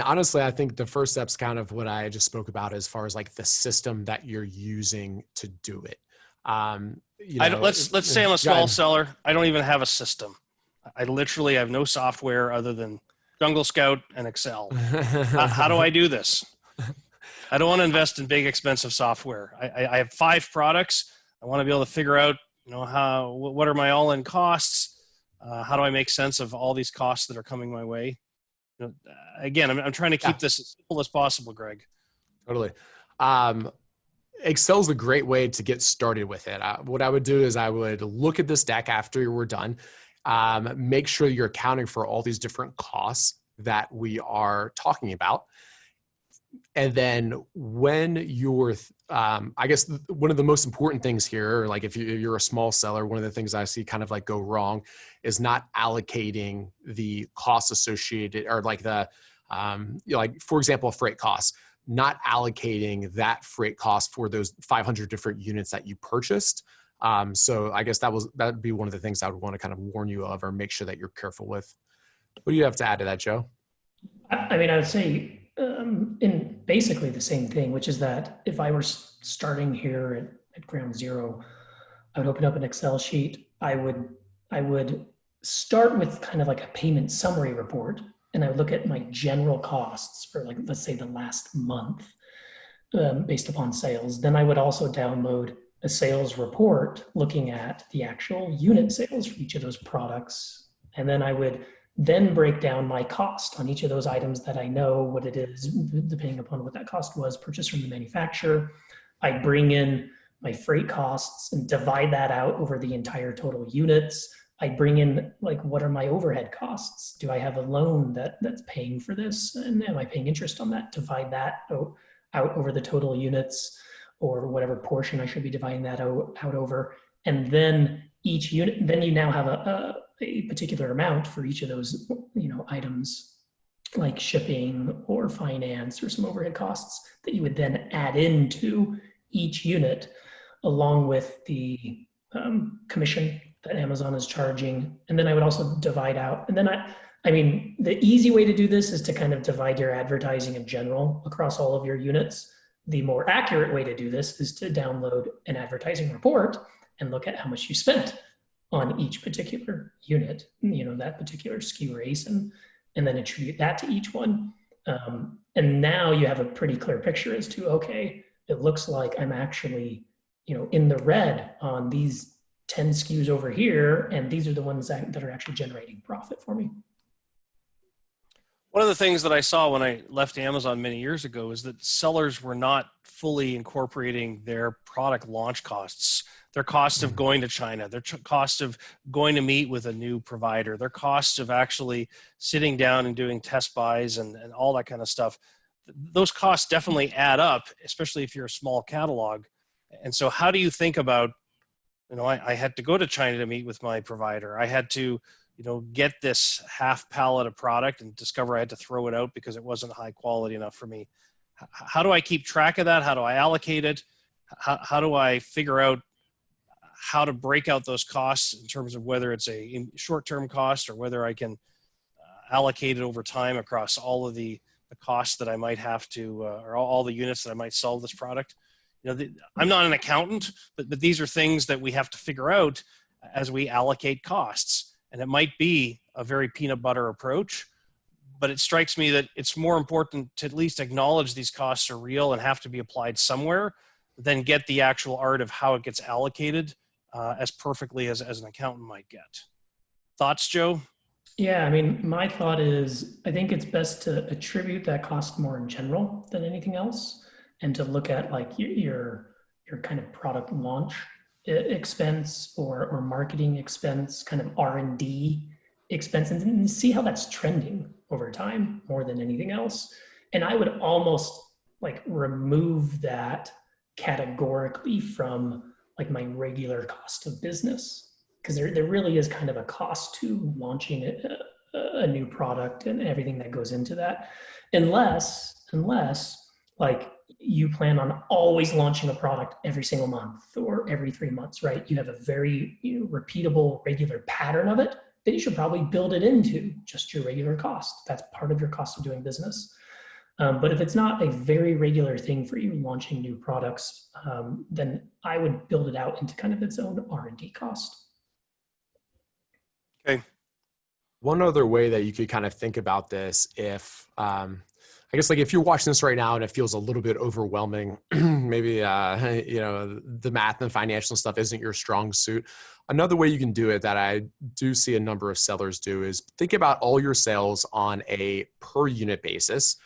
S3: honestly, I think the first step's kind of what I just spoke about as far as like the system that you're using to do it.
S1: Let's say I'm a small seller. I don't even have a system. I literally have no software other than Jungle Scout and Excel. How do I do this? I don't want to invest in big, expensive software. I have 5 products. I want to be able to figure out, what are my all-in costs? How do I make sense of all these costs that are coming my way? Again, I'm trying to keep this as simple as possible, Greg.
S3: Totally. Excel's a great way to get started with it. What I would do is I would look at this deck after we're done, make sure you're accounting for all these different costs that we are talking about. And then when you're, I guess one of the most important things here, like if you're a small seller, one of the things I see kind of like go wrong is not allocating the costs associated, or like like for example, freight costs, not allocating that freight cost for those 500 different units that you purchased. So I guess that'd be one of the things I would want to kind of warn you of, or make sure that you're careful with. What do you have to add to that, Joe?
S2: I would say in basically the same thing, which is that if I were starting here at ground zero, I would open up an Excel sheet. I would start with kind of like a payment summary report, and I would look at my general costs for, like, let's say the last month based upon sales. Then I would also download a sales report looking at the actual unit sales for each of those products. And then I would then break down my cost on each of those items that I know what it is, depending upon what that cost was purchased from the manufacturer. I bring in my freight costs and divide that out over the entire total units. I bring in, like, what are my overhead costs? Do I have a loan that's paying for this? And am I paying interest on that? Divide that out over the total units, or whatever portion I should be dividing that out over. And then each unit, then you now have a particular amount for each of those, items, like shipping or finance or some overhead costs, that you would then add into each unit, along with the commission that Amazon is charging. And then I would also divide out, and then the easy way to do this is to kind of divide your advertising in general across all of your units. The more accurate way to do this is to download an advertising report and look at how much you spent on each particular unit, that particular SKU race, and then attribute that to each one. And now you have a pretty clear picture as to, okay, it looks like I'm actually, in the red on these 10 SKUs over here, and these are the ones that are actually generating profit for me.
S1: One of the things that I saw when I left Amazon many years ago is that sellers were not fully incorporating their product launch costs, their cost of going to China, their cost of going to meet with a new provider, their cost of actually sitting down and doing test buys and all that kind of stuff. Those costs definitely add up, especially if you're a small catalog. And so how do you think about, I had to go to China to meet with my provider. I had to get this half pallet of product and discover I had to throw it out because it wasn't high quality enough for me. How do I keep track of that? How do I allocate it? How do I figure out how to break out those costs in terms of whether it's a short-term cost or whether I can allocate it over time across all of the costs that I might have to, or all the units that I might sell this product? I'm not an accountant, but these are things that we have to figure out as we allocate costs. And it might be a very peanut butter approach, but it strikes me that it's more important to at least acknowledge these costs are real and have to be applied somewhere, than get the actual art of how it gets allocated as perfectly as an accountant might get. Thoughts, Joe?
S2: Yeah, my thought is, I think it's best to attribute that cost more in general than anything else, and to look at like your kind of product launch expense or marketing expense, kind of R&D expense, and see how that's trending over time more than anything else. And I would almost like remove that categorically from like my regular cost of business, because there really is kind of a cost to launching a new product and everything that goes into that, unless like you plan on always launching a product every single month or every 3 months, right? You have a very repeatable, regular pattern of it, then you should probably build it into just your regular cost. That's part of your cost of doing business. But if it's not a very regular thing for you launching new products, then I would build it out into kind of its own R&D cost.
S1: Okay.
S3: One other way that you could kind of think about this, if I guess like if you're watching this right now and it feels a little bit overwhelming, maybe the math and financial stuff isn't your strong suit. Another way you can do it that I do see a number of sellers do is think about all your sales on a per unit basis.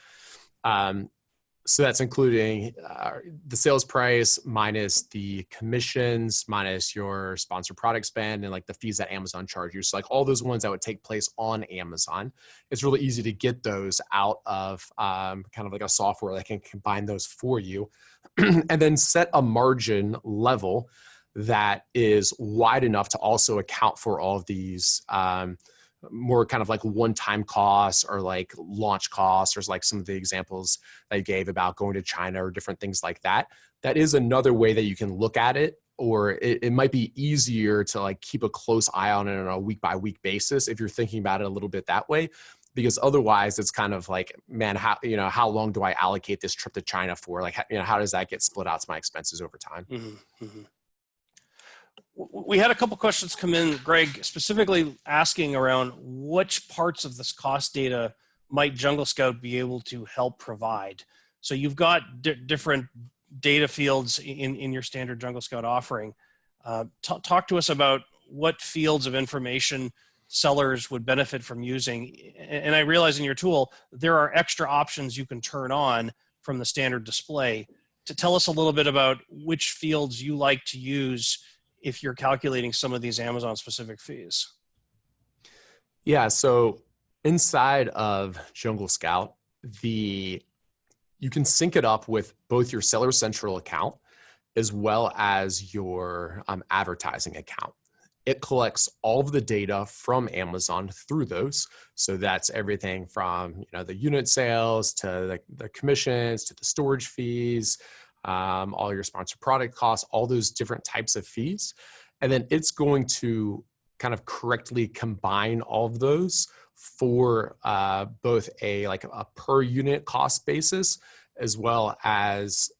S3: So that's including the sales price minus the commissions, minus your sponsored product spend, and like the fees that Amazon charge you. So like all those ones that would take place on Amazon. It's really easy to get those out of kind of like a software that can combine those for you and then set a margin level that is wide enough to also account for all of these more kind of like one-time costs or like launch costs, or like some of the examples that you gave about going to China or different things like that. That is another way that you can look at it, or it might be easier to like keep a close eye on it on a week by week basis if you're thinking about it a little bit that way, because otherwise it's kind of like, man, how long do I allocate this trip to China for? Like, how does that get split out to my expenses over time?
S1: Mm-hmm. Mm-hmm. We had a couple questions come in, Greg, specifically asking around which parts of this cost data might Jungle Scout be able to help provide. So you've got different data fields in your standard Jungle Scout offering. Talk to us about what fields of information sellers would benefit from using. And I realize in your tool, there are extra options you can turn on from the standard display. To tell us a little bit about which fields you like to use if you're calculating some of these Amazon specific fees.
S3: Yeah, so inside of Jungle Scout, you can sync it up with both your Seller Central account as well as your advertising account. It collects all of the data from Amazon through those. So that's everything from the unit sales to the commissions to the storage fees, all your sponsored product costs, all those different types of fees. And then it's going to kind of correctly combine all of those for both a per unit cost basis, as well as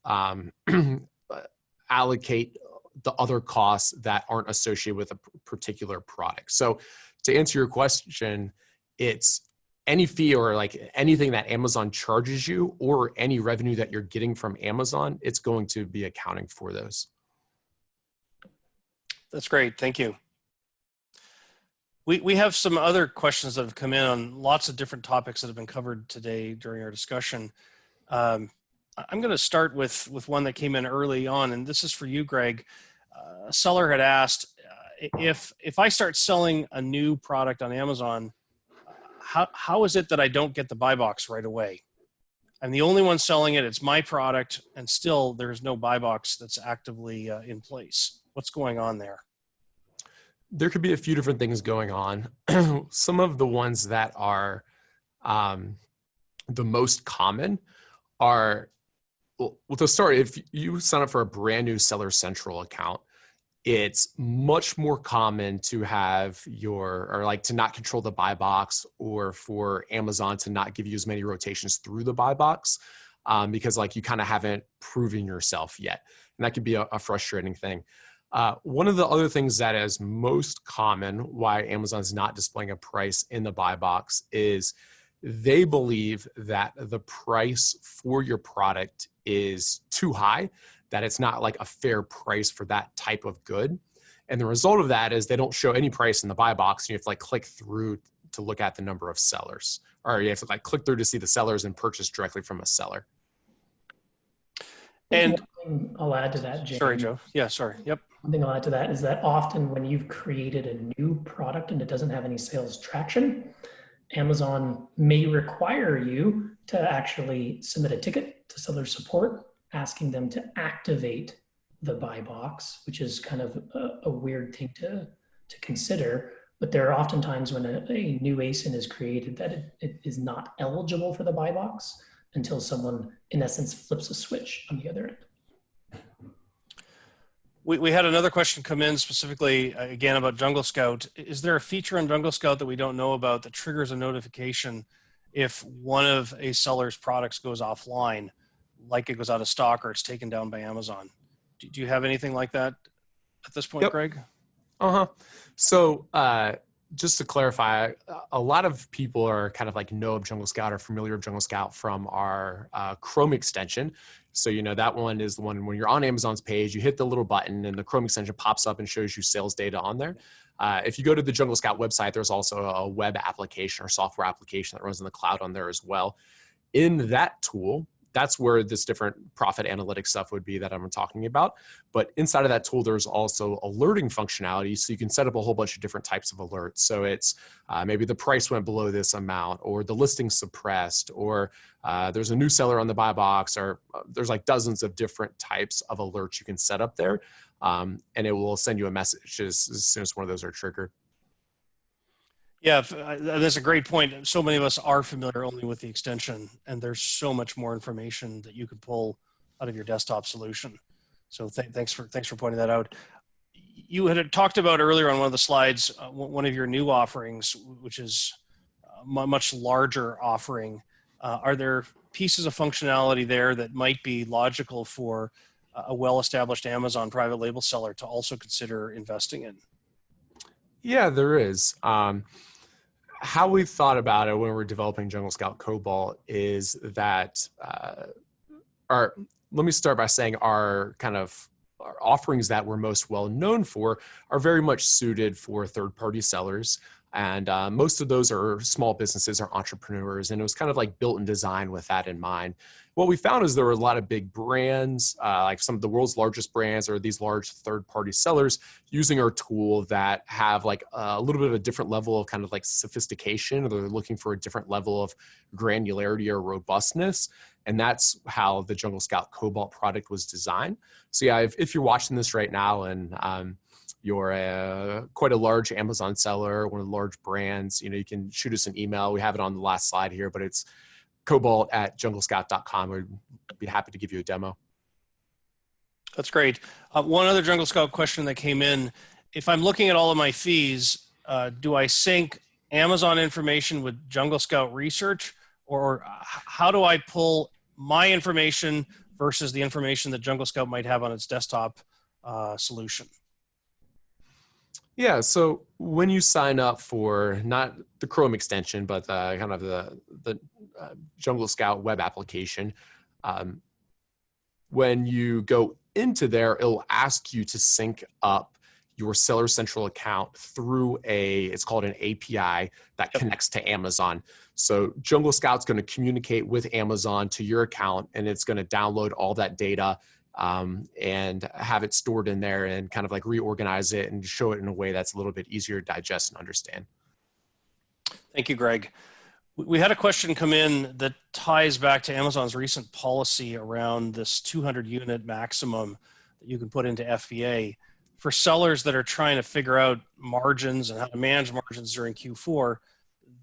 S3: allocate the other costs that aren't associated with a particular product. So to answer your question, it's any fee or like anything that Amazon charges you or any revenue that you're getting from Amazon, it's going to be accounting for those.
S1: That's great. Thank you. We have some other questions that have come in on lots of different topics that have been covered today during our discussion. I'm going to start with one that came in early on, and this is for you, Greg. A seller had asked, if I start selling a new product on Amazon, how is it that I don't get the buy box right away? I'm the only one selling it. It's my product, and still there's no buy box that's actively in place. What's going on there?
S3: There could be a few different things going on. Some of the ones that are the most common are, well, to start, if you sign up for a brand new Seller Central account, it's much more common to have to not control the buy box, or for Amazon to not give you as many rotations through the buy box because you kind of haven't proven yourself yet. And that could be a frustrating thing. One of the other things that is most common why Amazon's not displaying a price in the buy box is they believe that the price for your product is too high, that it's not like a fair price for that type of good. And the result of that is they don't show any price in the buy box. And you have to click through to look at the number of sellers, or you have to click through to see the sellers and purchase directly from a seller.
S1: And
S2: I'll add to that, James.
S1: Sorry, Joe. Yeah, sorry. Yep.
S2: One thing I'll add to that is that often when you've created a new product and it doesn't have any sales traction, Amazon may require you to actually submit a ticket to seller support, asking them to activate the buy box, which is kind of a weird thing to consider. But there are often times when a new ASIN is created that it is not eligible for the buy box. until someone, in essence, flips a switch on the other end.
S1: We had another question come in specifically, again, about Jungle Scout. Is there a feature on Jungle Scout that we don't know about that triggers a notification if one of a seller's products goes offline, like it goes out of stock or it's taken down by Amazon? Do you have anything like that at this point,
S3: Yep.
S1: Greg?
S3: So just to clarify, a lot of people are kind of like know of Jungle Scout or familiar with Jungle Scout from our Chrome extension. So, that one is the one when you're on Amazon's page, you hit the little button and the Chrome extension pops up and shows you sales data on there. If you go to the Jungle Scout website, there's also a web application or software application that runs in the cloud on there as well. In that tool, that's where this different profit analytics stuff would be that I'm talking about. But inside of that tool, there's also alerting functionality. So you can set up a whole bunch of different types of alerts. So it's maybe the price went below this amount, or the listing suppressed, or there's a new seller on the buy box, or there's like dozens of different types of alerts you can set up there. And it will send you a message as soon as one of those are triggered.
S1: Yeah, that's a great point. So many of us are familiar only with the extension, and there's so much more information that you could pull out of your desktop solution. So thanks for pointing that out. You had talked about earlier on one of the slides, one of your new offerings, which is a much larger offering. Are there pieces of functionality there that might be logical for a well-established Amazon private label seller to also consider investing in?
S3: Yeah, there is. How we thought about it when we're developing Jungle Scout Cobalt is that let me start by saying our offerings that we're most well known for are very much suited for third-party sellers. And most of those are small businesses or entrepreneurs. And it was kind of like built and designed with that in mind. What we found is there were a lot of big brands, like some of the world's largest brands or these large third-party sellers using our tool that have like a little bit of a different level of kind of like sophistication, or they're looking for a different level of granularity or robustness. And that's how the Jungle Scout Cobalt product was designed. So yeah, if you're watching this right now and you're quite a large Amazon seller, one of the large brands, you can shoot us an email. We have it on the last slide here, but it's cobalt@junglescout.com. We'd be happy to give you a demo.
S1: That's great. One other Jungle Scout question that came in. If I'm looking at all of my fees, do I sync Amazon information with Jungle Scout research, or how do I pull my information versus the information that Jungle Scout might have on its desktop solution?
S3: Yeah, so when you sign up for not the Chrome extension, but kind of the Jungle Scout web application, when you go into there, it'll ask you to sync up your Seller Central account through it's called an API that connects to Amazon. So Jungle Scout's going to communicate with Amazon to your account, and it's going to download all that data and have it stored in there and kind of like reorganize it and show it in a way that's a little bit easier to digest and understand.
S1: Thank you, Greg. We had a question come in that ties back to Amazon's recent policy around this 200 unit maximum that you can put into FBA. For sellers that are trying to figure out margins and how to manage margins during Q4,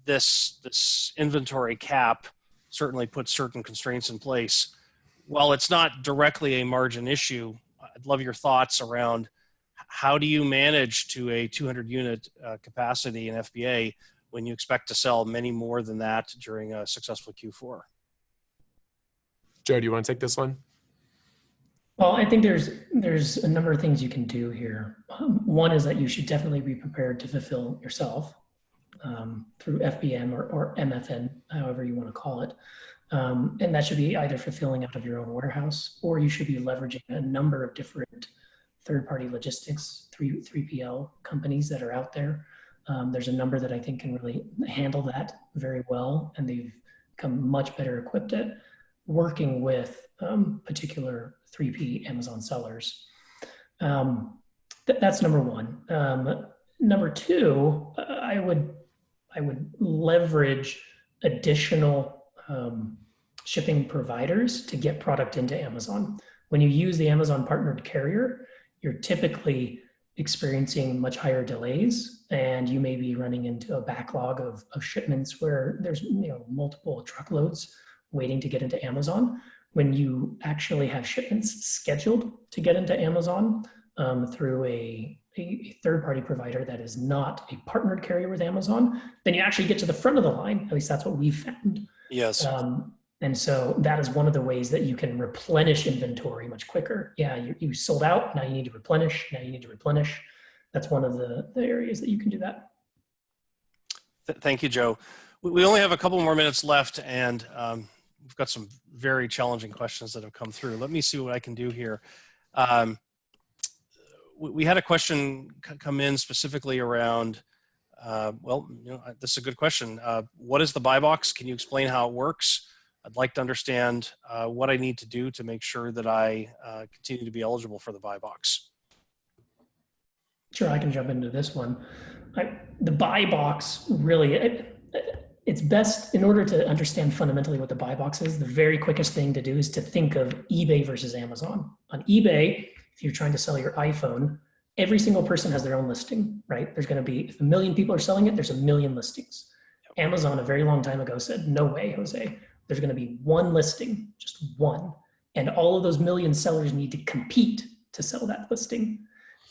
S1: this inventory cap certainly puts certain constraints in place. While it's not directly a margin issue, I'd love your thoughts around how do you manage to a 200 unit capacity in FBA when you expect to sell many more than that during a successful Q4?
S3: Joe, do you want to take this one?
S2: Well, I think there's a number of things you can do here. One is that you should definitely be prepared to fulfill yourself through FBM or MFN, however you want to call it. And that should be either fulfilling out of your own warehouse, or you should be leveraging a number of different third-party logistics, 3PL companies that are out there. There's a number that I think can really handle that very well, and they've become much better equipped at working with particular 3P Amazon sellers. That's number one. Number two, I would leverage additional shipping providers to get product into Amazon. When you use the Amazon partnered carrier, you're typically experiencing much higher delays, and you may be running into a backlog of shipments where there's multiple truckloads waiting to get into Amazon. When you actually have shipments scheduled to get into Amazon through a third-party provider that is not a partnered carrier with Amazon, then you actually get to the front of the line. At least that's what we've found.
S1: Yes.
S2: And so that is one of the ways that you can replenish inventory much quicker. Yeah, you sold out, now you need to replenish, now you need to replenish. That's one of the areas that you can do that.
S1: Thank you, Joe. We only have a couple more minutes left, and we've got some very challenging questions that have come through. Let me see what I can do here. We had a question come in specifically around, well, this is a good question. What is the buy box? Can you explain how it works? I'd like to understand what I need to do to make sure that I continue to be eligible for the buy box.
S2: Sure, I can jump into this one. The buy box really, it's best in order to understand fundamentally what the buy box is. The very quickest thing to do is to think of eBay versus Amazon. On eBay, if you're trying to sell your iPhone, every single person has their own listing, right? There's going to be, if 1 million people are selling it, there's 1 million listings. Amazon a very long time ago said, no way, Jose. There's going to be one listing, just one. And all of those million sellers need to compete to sell that listing.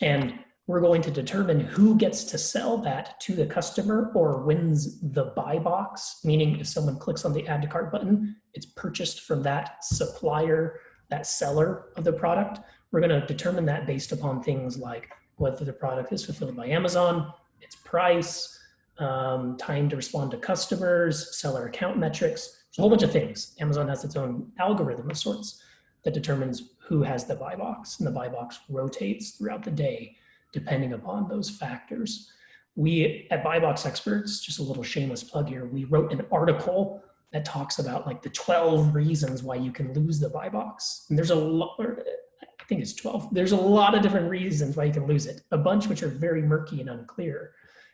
S2: And we're going to determine who gets to sell that to the customer or wins the buy box, meaning if someone clicks on the add to cart button, it's purchased from that supplier, that seller of the product. We're going to determine that based upon things like whether the product is fulfilled by Amazon, its price, time to respond to customers, seller account metrics. There's a whole bunch of things. Amazon has its own algorithm of sorts that determines who has the buy box, and the buy box rotates throughout the day depending upon those factors. We at Buy Box Experts, just a little shameless plug here, we wrote an article that talks about like the 12 reasons why you can lose the buy box. And there's a lot, I think it's 12. There's a lot of different reasons why you can lose it, a bunch which are very murky and unclear.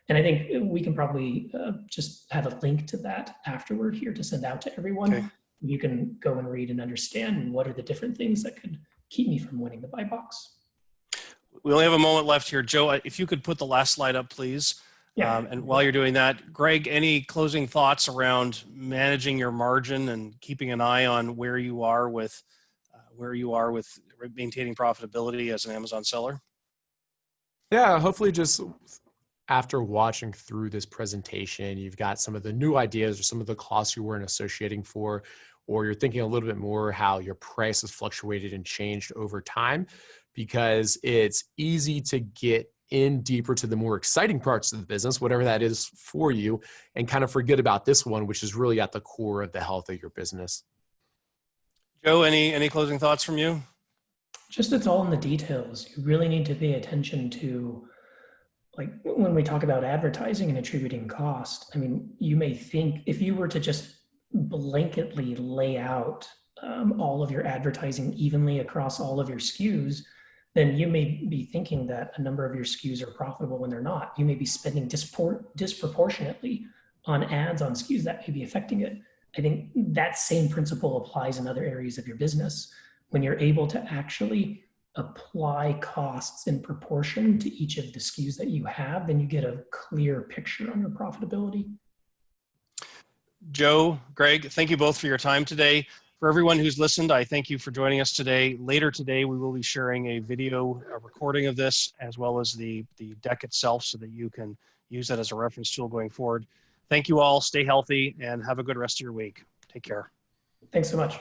S2: And I think we can probably just have a link to that afterward here to send out to everyone.
S1: Okay.
S2: You can go and read and understand what are the different things that could keep me from winning the buy box.
S1: We only have a moment left here. Joe, if you could put the last slide up, please.
S2: Yeah.
S1: And while you're doing that, Greg, any closing thoughts around managing your margin and keeping an eye on where you are with maintaining profitability as an Amazon seller?
S3: Yeah, hopefully just after watching through this presentation, you've got some of the new ideas or some of the costs you weren't associating for, or you're thinking a little bit more how your price has fluctuated and changed over time, because it's easy to get in deeper to the more exciting parts of the business, whatever that is for you, and kind of forget about this one, which is really at the core of the health of your business.
S1: Joe, any closing thoughts from you?
S2: Just it's all in the details. You really need to pay attention to, like when we talk about advertising and attributing cost, I mean, you may think if you were to just blanketly lay out all of your advertising evenly across all of your SKUs, then you may be thinking that a number of your SKUs are profitable when they're not. You may be spending disproportionately on ads on SKUs that may be affecting it. I think that same principle applies in other areas of your business. When you're able to actually apply costs in proportion to each of the SKUs that you have, then you get a clear picture on your profitability.
S1: Joe, Greg, thank you both for your time today. For everyone who's listened, I thank you for joining us today. Later today, we will be sharing a video recording of this, as well as the deck itself, so that you can use that as a reference tool going forward. Thank you all. Stay healthy and have a good rest of your week. Take care.
S2: Thanks so much.